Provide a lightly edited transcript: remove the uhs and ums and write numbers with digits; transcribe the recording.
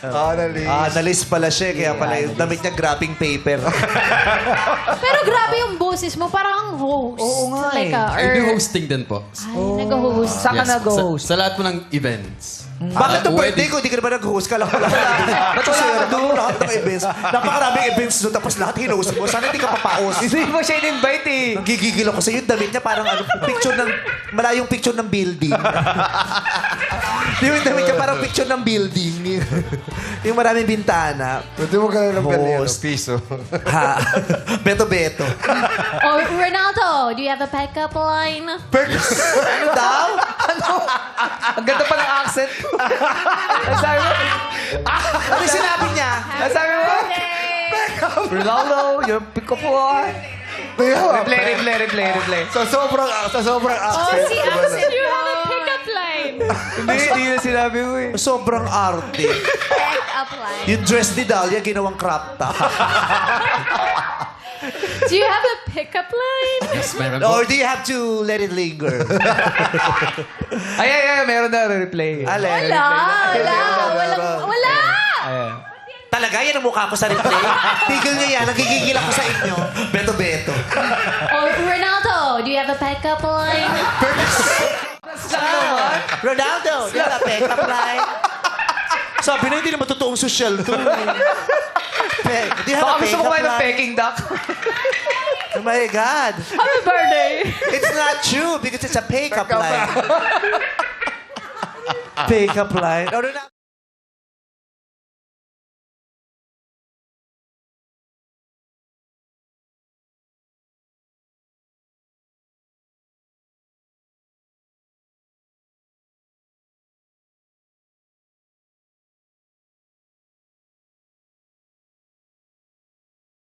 Analyst. Analyst pala siya, kaya pala yung damit niya grabbing paper. Pero grabe yung boses mo, parang ang host. Oo nga like eh. I do hosting din po. Ay, nag-host. Saan ka nag-host? Sa lahat po ng events. Bakit to birthday ko, hindi ka naman nag-host ka lang pala. Ba't wala ka doon? Lahat ng events. Napakaraming events doon, tapos lahat hinost mo. Sana hindi ka papaos. Hindi mo siya in-invite eh. Gigigil ako sa yung damit niya, parang ano, picture ng, malayong picture ng building. Yung damit niya, parang picture ng building. Yung maraming bintana. Pwede mo ka ng Host. piso. Ha? Beto-beto. Oh, Ronaldo, do you have a pick-up line? Ano daw? Ang ganda pa ng accent. Ang sabi mo? Ano yung sinabi niya? Ang sabi mo? Ronaldo, you're pick-up line. Replay. Sa sobrang accent. Si accent, you have a pick-up line. Hindi na sinabi mo eh. Sobrang arte. Pick-up line. Yung dress ni Dahlia, ginawang crop top. Do you have a pick-up line? Yes, meron po. Or do you have to let it linger? Ay, meron na replay. Wala. Wala! Ayan. Talaga, yan ang mukha ko sa replay. Tigil niyo yan, nagigigil ako sa inyo. Beto-beto. Oh, Ronaldo, do you have a pick-up line? Ronaldo, do you have a pick-up line? Sabi na, hindi naman totoong social to. Do you have Baka a gusto mo pick-up kumain ng line? Peking duck. Oh my God. Happy birthday! It's not true because it's a pick-up line. Pick-up line. No,